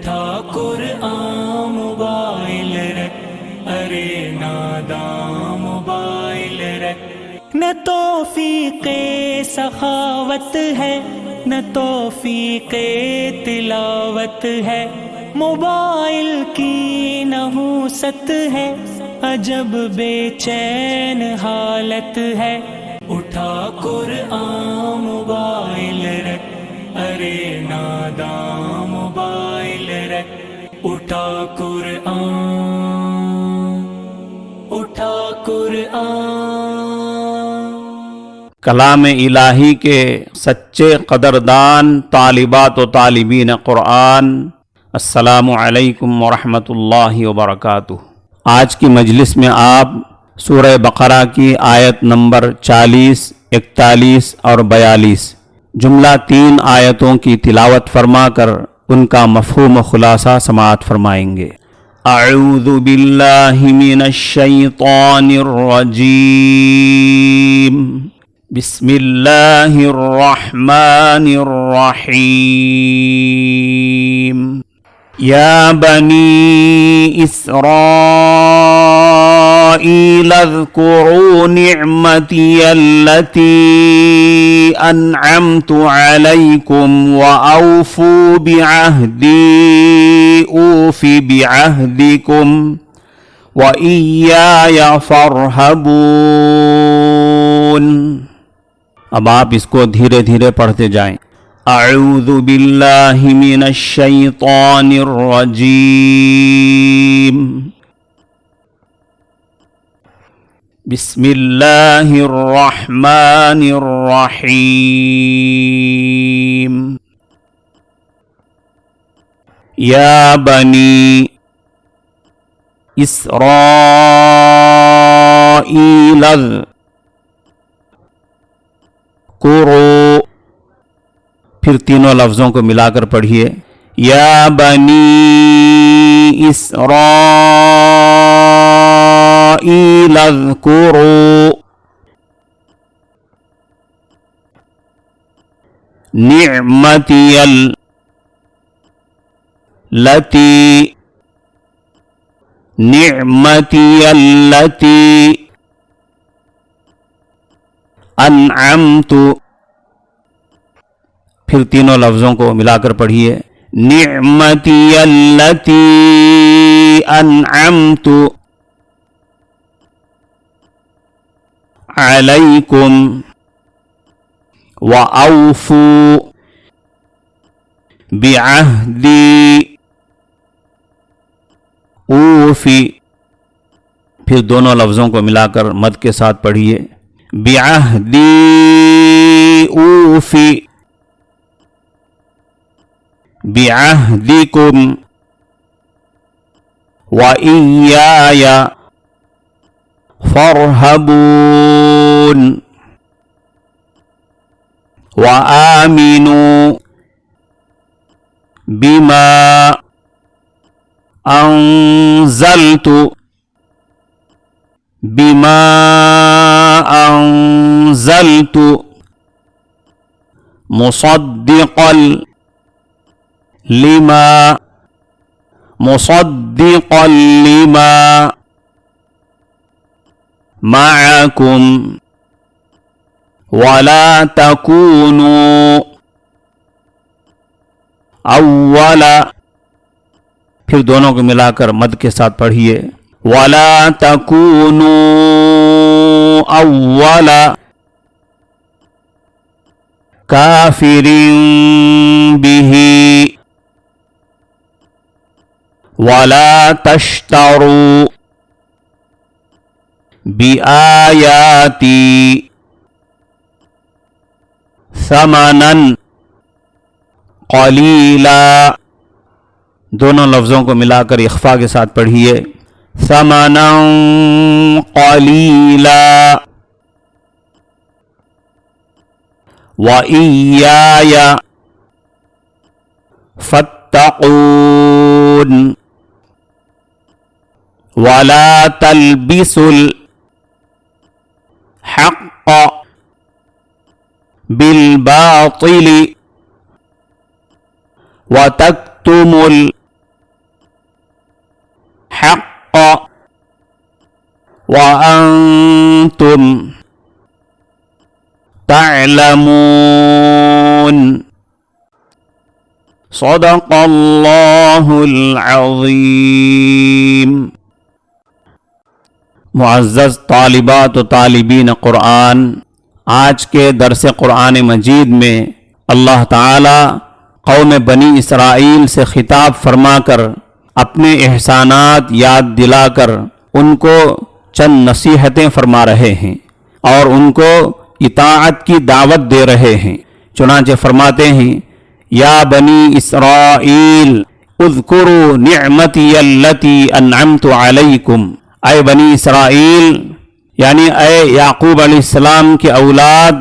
اٹھا قرآن موبائل رکھ، ارے ناداں موبائل رکھ۔ نہ توفیق سخاوت ہے، نہ توفیق تلاوت ہے، موبائل کی نحوست ہے، عجب بے چین حالت ہے۔ اٹھا قرآن موبائل رکھ، ارے ناداں موبائل رکھ۔ اٹھا قرآن، اٹھا قرآن۔ کلام الہی کے سچے قدردان طالبات و طالبین قرآن، السلام علیکم ورحمۃ اللہ وبرکاتہ۔ آج کی مجلس میں آپ سورہ بقرہ کی آیت نمبر 40، 41 اور 42 جملہ 3 آیتوں کی تلاوت فرما کر ان کا مفہوم و خلاصہ سماعت فرمائیں گے۔ اعوذ باللہ من الشیطان الرجیم، بسم اللہ الرحمن الرحیم۔ یا بنی اسرائیل اذکروا نعمتی التي انعمت علیکم واوفوا بعہدی اوف بعہدکم وإیای فارہبون۔ اب آپ اس کو دھیرے دھیرے پڑھتے جائیں۔ اعوذ باللہ من الشیطان الرجیم، بسم اللہ الرحمن الرحیم۔ یا بنی اسرائیل اذکروا، پھر تینوں لفظوں کو ملا کر پڑھیے۔ یا بنی اسرائیل اذکروا نعمتی التي انعمت، پھر تینوں لفظوں کو ملا کر پڑھیے۔ نعمتی التي انعمت علیکم واوفوا بعہدی اوفی، پھر دونوں لفظوں کو ملا کر مد کے ساتھ پڑھیے۔ بعہدی اوفی بعہدکم وإیای فارہبون۔ وآمنوا بما انزلت مصدقا لما معكم ولا تكونوا اول، پھر دونوں کو ملا کر مد کے ساتھ پڑھیے۔ ولا تكونوا اول کافر به ولا تشتروا بآیاتی ثمنا قلیلا، دونوں لفظوں کو ملا کر اخفا کے ساتھ پڑھیے۔ ثمنا قلیلا وإیای فاتقون۔ ولا تلبسوا الحق بالباطل وتكتموا وأنتم تعلمون صدق اللہ العظیم۔ معزز طالبات و طالبین قرآن، آج کے درس قرآن مجید میں اللہ تعالی قوم بنی اسرائیل سے خطاب فرما کر اپنے احسانات یاد دلا کر ان کو چند نصیحتیں فرما رہے ہیں اور ان کو اطاعت کی دعوت دے رہے ہیں۔ چنانچہ فرماتے ہیں یا بنی اسرائیل اذکروا نعمتی التی انعمت علیکم، اے بنی اسرائیل یعنی اے یعقوب علیہ السلام کے اولاد،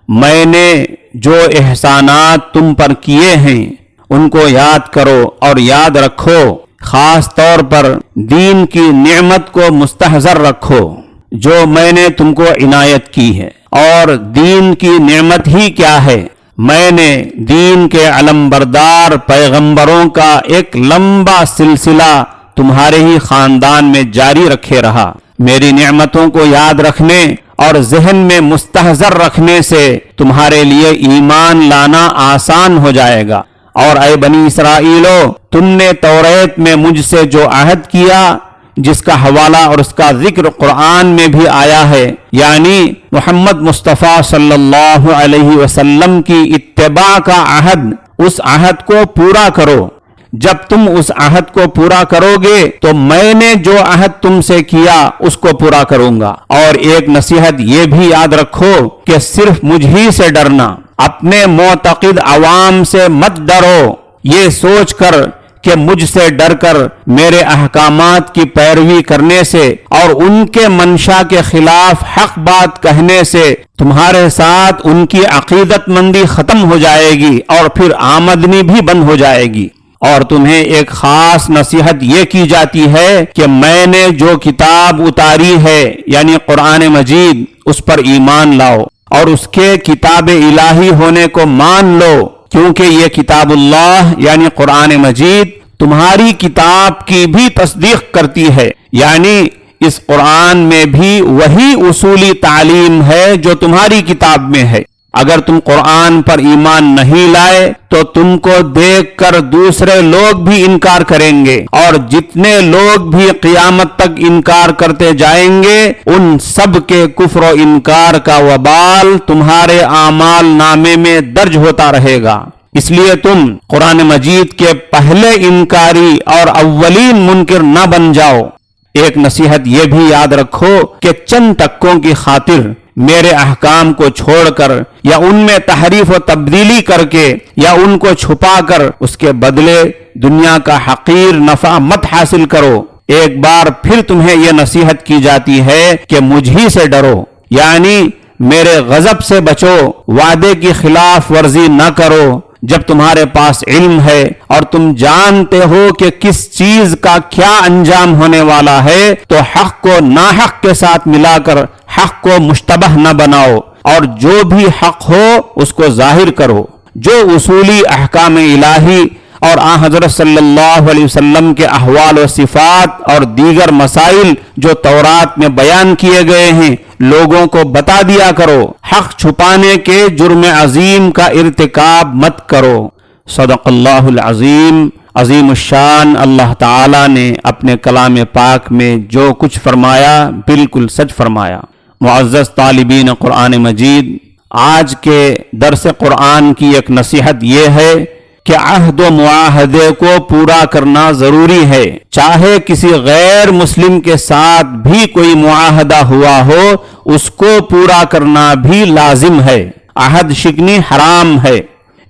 میں نے جو احسانات تم پر کیے ہیں ان کو یاد کرو اور یاد رکھو، خاص طور پر دین کی نعمت کو مستحضر رکھو جو میں نے تم کو عنایت کی ہے۔ اور دین کی نعمت ہی کیا ہے؟ میں نے دین کے علمبردار پیغمبروں کا ایک لمبا سلسلہ تمہارے ہی خاندان میں جاری رکھے رہا۔ میری نعمتوں کو یاد رکھنے اور ذہن میں مستحضر رکھنے سے تمہارے لیے ایمان لانا آسان ہو جائے گا۔ اور اے بنی اسرائیلو، تم نے توریت میں مجھ سے جو عہد کیا، جس کا حوالہ اور اس کا ذکر قرآن میں بھی آیا ہے، یعنی محمد مصطفیٰ صلی اللہ علیہ وسلم کی اتباع کا عہد، اس عہد کو پورا کرو۔ جب تم اس عہد کو پورا کرو گے تو میں نے جو عہد تم سے کیا اس کو پورا کروں گا۔ اور ایک نصیحت یہ بھی یاد رکھو کہ صرف مجھ ہی سے ڈرنا، اپنے معتقد عوام سے مت ڈرو یہ سوچ کر کہ مجھ سے ڈر کر میرے احکامات کی پیروی کرنے سے اور ان کے منشا کے خلاف حق بات کہنے سے تمہارے ساتھ ان کی عقیدت مندی ختم ہو جائے گی اور پھر آمدنی بھی بند ہو جائے گی۔ اور تمہیں ایک خاص نصیحت یہ کی جاتی ہے کہ میں نے جو کتاب اتاری ہے یعنی قرآن مجید، اس پر ایمان لاؤ اور اس کے کتاب الہی ہونے کو مان لو، کیونکہ یہ کتاب اللہ یعنی قرآن مجید تمہاری کتاب کی بھی تصدیق کرتی ہے، یعنی اس قرآن میں بھی وہی اصولی تعلیم ہے جو تمہاری کتاب میں ہے۔ اگر تم قرآن پر ایمان نہیں لائے تو تم کو دیکھ کر دوسرے لوگ بھی انکار کریں گے، اور جتنے لوگ بھی قیامت تک انکار کرتے جائیں گے ان سب کے کفر و انکار کا وبال تمہارے اعمال نامے میں درج ہوتا رہے گا۔ اس لیے تم قرآن مجید کے پہلے انکاری اور اولین منکر نہ بن جاؤ۔ ایک نصیحت یہ بھی یاد رکھو کہ چند ٹکوں کی خاطر میرے احکام کو چھوڑ کر یا ان میں تحریف و تبدیلی کر کے یا ان کو چھپا کر اس کے بدلے دنیا کا حقیر نفع مت حاصل کرو۔ ایک بار پھر تمہیں یہ نصیحت کی جاتی ہے کہ مجھ ہی سے ڈرو، یعنی میرے غضب سے بچو، وعدے کی خلاف ورزی نہ کرو۔ جب تمہارے پاس علم ہے اور تم جانتے ہو کہ کس چیز کا کیا انجام ہونے والا ہے تو حق کو ناحق کے ساتھ ملا کر حق کو مشتبہ نہ بناؤ، اور جو بھی حق ہو اس کو ظاہر کرو۔ جو اصولی احکام الہی اور آن حضرت صلی اللہ علیہ وسلم کے احوال و صفات اور دیگر مسائل جو تورات میں بیان کیے گئے ہیں لوگوں کو بتا دیا کرو۔ حق چھپانے کے جرم عظیم کا ارتکاب مت کرو۔ صدق اللہ العظیم۔ عظیم الشان اللہ تعالی نے اپنے کلام پاک میں جو کچھ فرمایا بالکل سچ فرمایا۔ معزز طالبین قرآن مجید، آج کے درس قرآن کی ایک نصیحت یہ ہے کہ عہد و معاہدے کو پورا کرنا ضروری ہے، چاہے کسی غیر مسلم کے ساتھ بھی کوئی معاہدہ ہوا ہو اس کو پورا کرنا بھی لازم ہے۔ عہد شکنی حرام ہے۔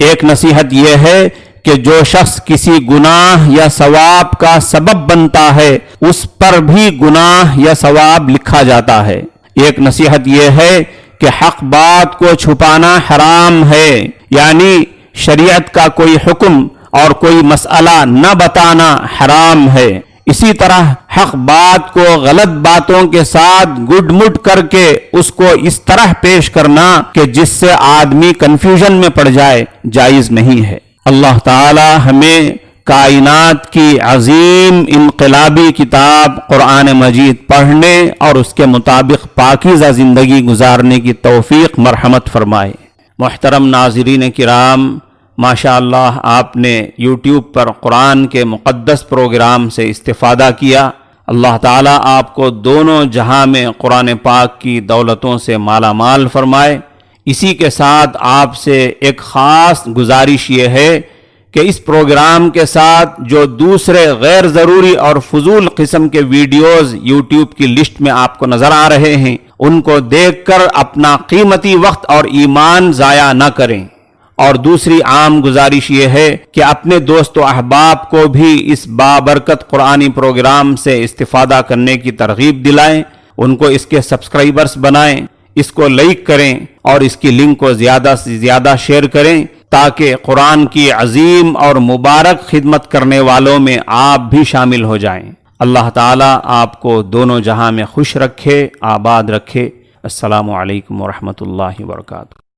ایک نصیحت یہ ہے کہ جو شخص کسی گناہ یا ثواب کا سبب بنتا ہے اس پر بھی گناہ یا ثواب لکھا جاتا ہے۔ ایک نصیحت یہ ہے کہ حق بات کو چھپانا حرام ہے، یعنی شریعت کا کوئی حکم اور کوئی مسئلہ نہ بتانا حرام ہے۔ اسی طرح حق بات کو غلط باتوں کے ساتھ گڈ مڈ کر کے اس کو اس طرح پیش کرنا کہ جس سے آدمی کنفیوژن میں پڑ جائے جائز نہیں ہے۔ اللہ تعالی ہمیں کائنات کی عظیم انقلابی کتاب قرآن مجید پڑھنے اور اس کے مطابق پاکیزہ زندگی گزارنے کی توفیق مرحمت فرمائے۔ محترم ناظرین کرام، ماشاء اللہ آپ نے یوٹیوب پر قرآن کے مقدس پروگرام سے استفادہ کیا۔ اللہ تعالیٰ آپ کو دونوں جہاں میں قرآن پاک کی دولتوں سے مالا مال فرمائے۔ اسی کے ساتھ آپ سے ایک خاص گزارش یہ ہے کہ اس پروگرام کے ساتھ جو دوسرے غیر ضروری اور فضول قسم کے ویڈیوز یوٹیوب کی لسٹ میں آپ کو نظر آ رہے ہیں، ان کو دیکھ کر اپنا قیمتی وقت اور ایمان ضائع نہ کریں۔ اور دوسری عام گزارش یہ ہے کہ اپنے دوست و احباب کو بھی اس بابرکت قرآنی پروگرام سے استفادہ کرنے کی ترغیب دلائیں، ان کو اس کے سبسکرائبرز بنائیں، اس کو لائک کریں اور اس کی لنک کو زیادہ سے زیادہ شیئر کریں تاکہ قرآن کی عظیم اور مبارک خدمت کرنے والوں میں آپ بھی شامل ہو جائیں۔ اللہ تعالیٰ آپ کو دونوں جہاں میں خوش رکھے، آباد رکھے۔ السلام علیکم ورحمۃ اللہ وبرکاتہ۔